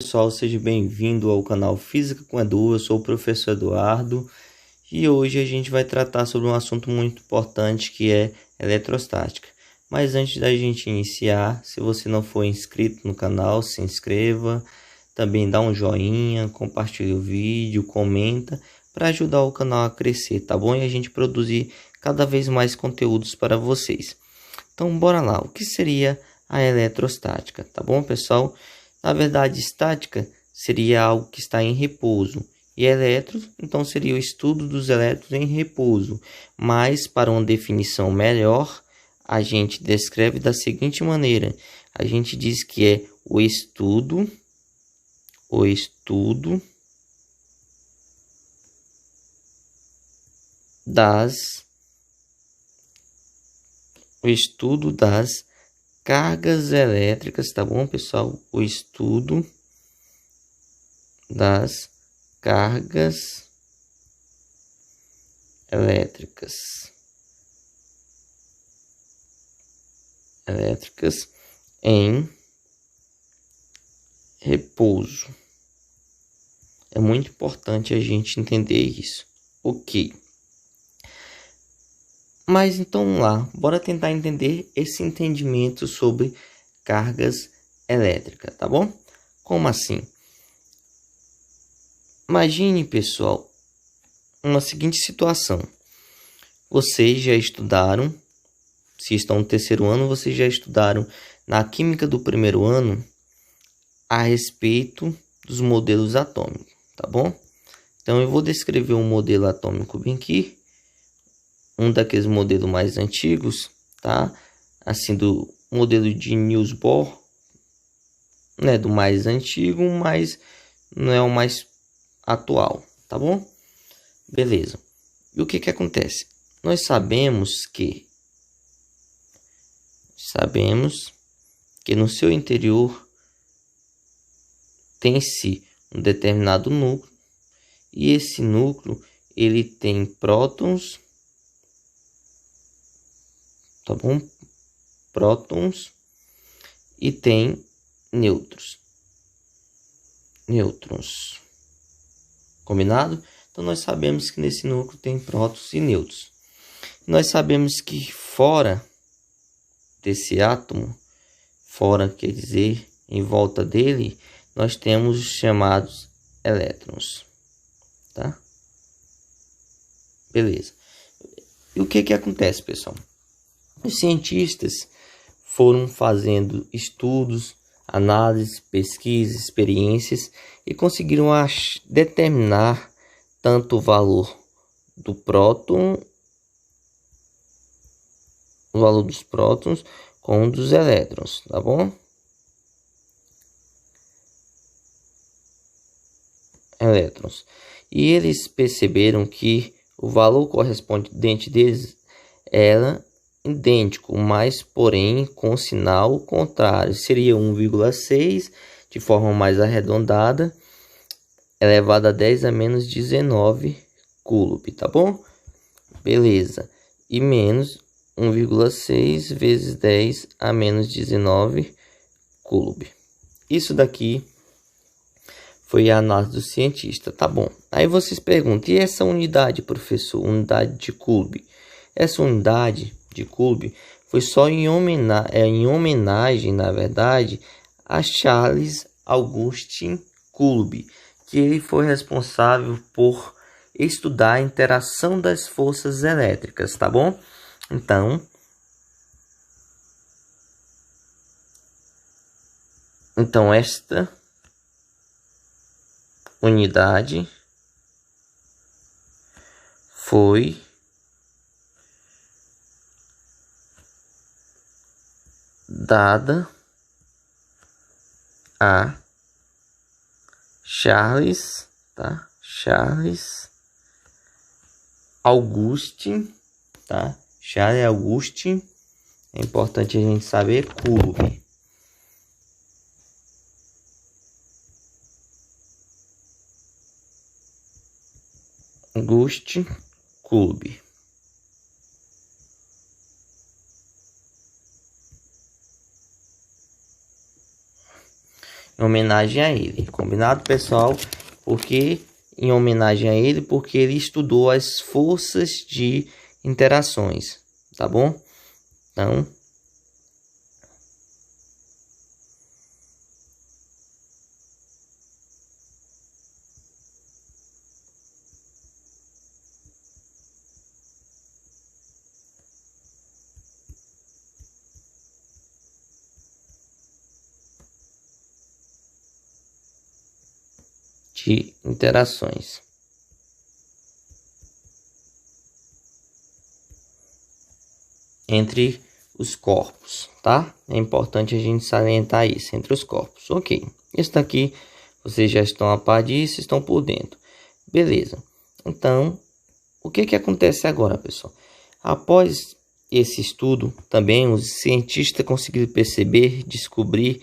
pessoal, seja bem-vindo ao canal Física com Edu. Eu sou o professor Eduardo e hoje a gente vai tratar sobre um assunto muito importante que é eletrostática. Mas antes da gente iniciar, se você não for inscrito no canal, se inscreva, também dá um joinha, compartilha o vídeo, comenta para ajudar o canal a crescer, tá bom? E a gente produzir cada vez mais conteúdos para vocês. Então bora lá, o que seria a eletrostática, tá bom, pessoal? Na verdade, estática seria algo que está em repouso e elétrons, então seria o estudo dos elétrons em repouso. Mas para uma definição melhor, a gente descreve da seguinte maneira: a gente diz que é o estudo das cargas elétricas, tá bom, pessoal? O estudo das cargas elétricas em repouso. É muito importante a gente entender isso. Ok. Mas então vamos lá, bora tentar entender esse entendimento sobre cargas elétricas, tá bom? Como assim? Imagine, pessoal, uma seguinte situação. Vocês já estudaram, se estão no terceiro ano, vocês já estudaram na química do primeiro ano a respeito dos modelos atômicos, tá bom? Então eu vou descrever um modelo atômico bem aqui. Um daqueles modelos mais antigos, tá? Assim, do modelo de Niels Bohr, né? Do mais antigo, mas não é o mais atual, tá bom? Beleza. E o que que acontece? Nós sabemos que no seu interior tem-se um determinado núcleo e esse núcleo ele tem prótons, tá bom? Prótons e tem nêutrons. Combinado? Então nós sabemos que nesse núcleo tem prótons e nêutrons. Nós sabemos que fora desse átomo, fora quer dizer em volta dele, nós temos os chamados elétrons, tá? Beleza. E o que que acontece, pessoal? Os cientistas foram fazendo estudos, análises, pesquisas, experiências e conseguiram determinar tanto o valor do próton, o valor dos prótons, como dos elétrons, tá bom? Elétrons. E eles perceberam que o valor correspondente deles era idêntico, mas porém com sinal contrário. Seria 1,6 de forma mais arredondada, elevado a 10 a menos 19 coulomb, tá bom? Beleza. E menos 1,6 vezes 10 a menos 19 coulomb. Isso daqui foi a análise do cientista, tá bom? Aí vocês perguntam, e essa unidade, professor? Unidade de coulomb. Essa unidade de coulomb foi só em homenagem, na verdade, a Charles Augustin Coulomb, que ele foi responsável por estudar a interação das forças elétricas, tá bom? Então esta unidade foi dada a Charles, tá? Charles Augustin, tá? Charles Augustin, é importante a gente saber, Coulomb. Augustin Coulomb. em homenagem a ele. Combinado, pessoal? Porque em homenagem a ele, porque ele estudou as forças de interações, tá bom? Então, de interações. Entre os corpos, tá? É importante a gente salientar isso, entre os corpos. Ok, isso daqui vocês já estão a par disso, estão por dentro. Beleza. Então, o que acontece agora, pessoal? Após esse estudo, também os cientistas conseguiram perceber, descobrir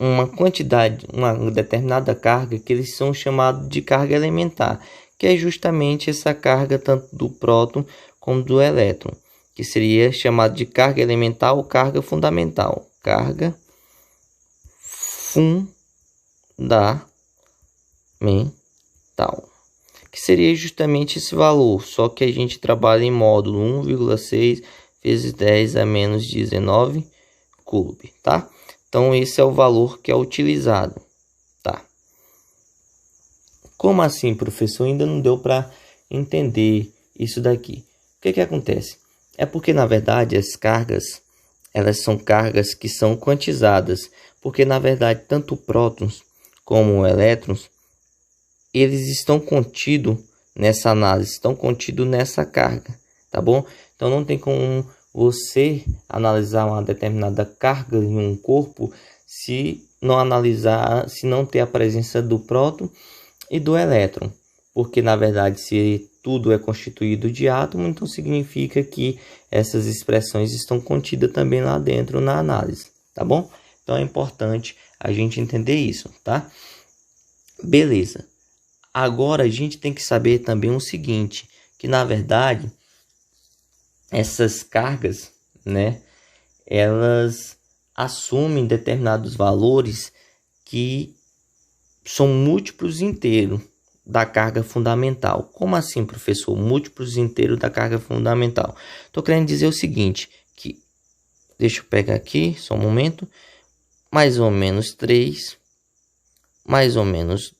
uma quantidade, uma determinada carga que eles são chamados de carga elementar, que é justamente essa carga tanto do próton como do elétron, que seria chamado de carga elementar ou carga fundamental. Carga fundamental, que seria justamente esse valor, só que a gente trabalha em módulo 1,6 vezes 10 a menos 19 coulomb, tá? Então, esse é o valor que é utilizado, tá? Como assim, professor? Ainda não deu para entender isso daqui. O que acontece? É porque, na verdade, as cargas, elas são cargas que são quantizadas. Porque, na verdade, tanto prótons como elétrons, eles estão contidos nessa análise, estão contidos nessa carga, tá bom? Então, não tem como você analisar uma determinada carga em um corpo se não analisar, se não ter a presença do próton e do elétron, porque na verdade se tudo é constituído de átomo, então significa que essas expressões estão contidas também lá dentro na análise, tá bom? Então é importante a gente entender isso, tá? Beleza. Agora a gente tem que saber também o seguinte, que na verdade essas cargas, né, elas assumem determinados valores que são múltiplos inteiros da carga fundamental. Como assim, professor? Múltiplos inteiros da carga fundamental. Estou querendo dizer o seguinte, que deixa eu pegar aqui, só um momento, mais ou menos 3, mais ou menos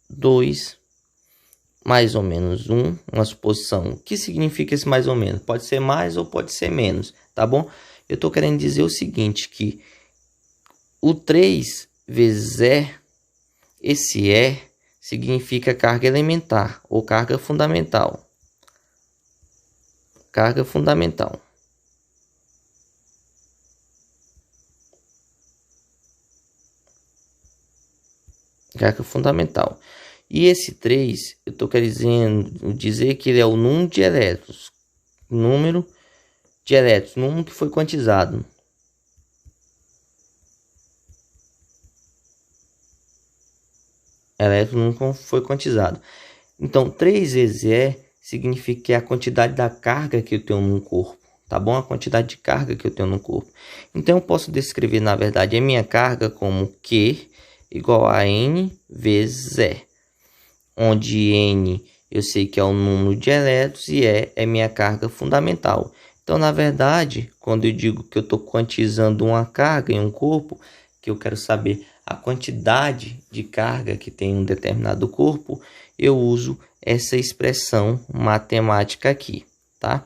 2, mais ou menos 1, uma suposição. O que significa esse mais ou menos? Pode ser mais ou pode ser menos, tá bom? Eu estou querendo dizer o seguinte, que o 3 vezes E, esse E significa carga elementar ou carga fundamental. Carga fundamental. Carga fundamental. E esse 3, eu estou querendo dizer que ele é o número de elétrons. Número de elétrons, número que foi quantizado. Elétron não foi quantizado. Então, 3 vezes E significa que é a quantidade da carga que eu tenho no corpo. Tá bom? A quantidade de carga que eu tenho no corpo. Então, eu posso descrever, na verdade, a minha carga como Q igual a N vezes E. Onde N eu sei que é o número de elétrons e E é minha carga fundamental. Então, na verdade, quando eu digo que eu estou quantizando uma carga em um corpo, que eu quero saber a quantidade de carga que tem em um determinado corpo, eu uso essa expressão matemática aqui, tá?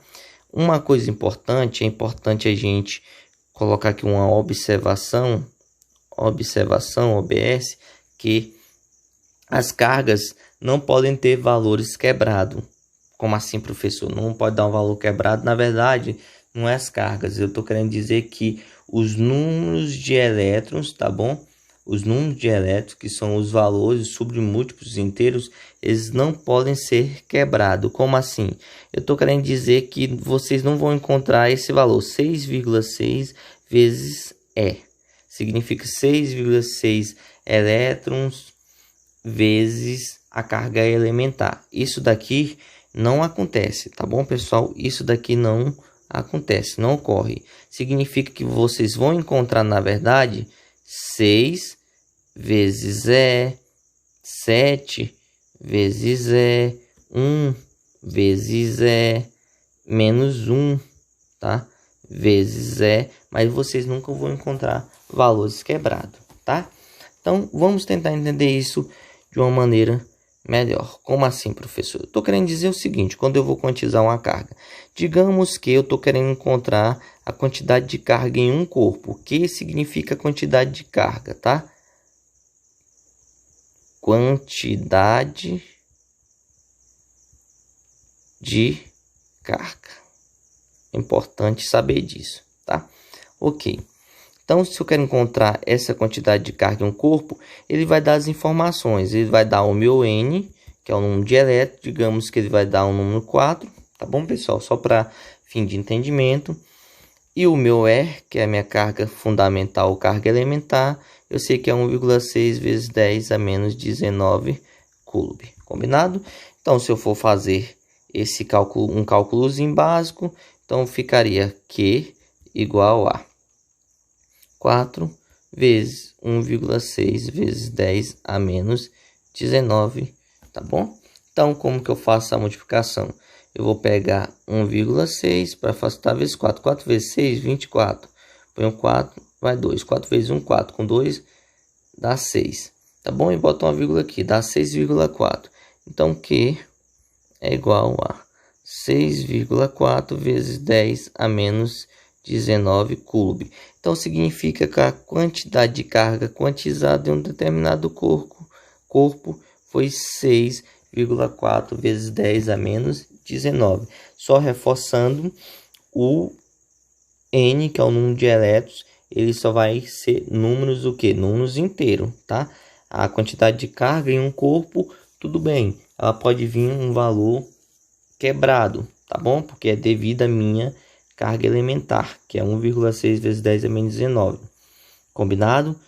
Uma coisa importante, é importante a gente colocar aqui uma observação, OBS, que as cargas não podem ter valores quebrados. Como assim, professor? Não pode dar um valor quebrado? Na verdade, não é as cargas. Eu estou querendo dizer que os números de elétrons, tá bom? Os números de elétrons, que são os valores submúltiplos inteiros, eles não podem ser quebrados. Como assim? Eu estou querendo dizer que vocês não vão encontrar esse valor 6,6 vezes E. Significa 6,6 elétrons vezes a carga elementar. Isso daqui não acontece, tá bom, pessoal? Isso daqui não acontece, não ocorre. Significa que vocês vão encontrar, na verdade, 6 vezes E, 7 vezes E, 1 vezes E, menos 1, tá? Vezes E, mas vocês nunca vão encontrar valores quebrados, tá? Então, vamos tentar entender isso de uma maneira melhor. Como assim, professor? Eu estou querendo dizer o seguinte, quando eu vou quantizar uma carga. Digamos que eu estou querendo encontrar a quantidade de carga em um corpo. O que significa quantidade de carga, tá? Quantidade de carga. É importante saber disso, tá? Ok. Então, se eu quero encontrar essa quantidade de carga em um corpo, ele vai dar as informações. Ele vai dar o meu N, que é o número de elétrons. Digamos que ele vai dar o número 4, tá bom, pessoal? Só para fim de entendimento. E o meu R, que é a minha carga fundamental, carga elementar, eu sei que é 1,6 vezes 10 a menos 19 coulomb. Combinado? Então, se eu for fazer esse cálculo, um cálculozinho básico, então ficaria Q igual a 4 vezes 1,6 vezes 10 a menos 19, tá bom? Então, como que eu faço a multiplicação? Eu vou pegar 1,6 para facilitar vezes 4. 4 vezes 6, 24. Põe 4, vai 2. 4 vezes 1, 4. Com 2, dá 6. Tá bom? E bota uma vírgula aqui, dá 6,4. Então, Q é igual a 6,4 vezes 10 a menos 19 coulomb. Então, significa que a quantidade de carga quantizada em um determinado corpo foi 6,4 vezes 10 a menos 19. Só reforçando, o N, que é o número de elétrons, ele só vai ser números o quê? Números inteiros, tá? A quantidade de carga em um corpo, tudo bem. Ela pode vir um valor quebrado, tá bom? Porque é devido à minha carga elementar, que é 1,6 vezes 10 a menos 19. Combinado?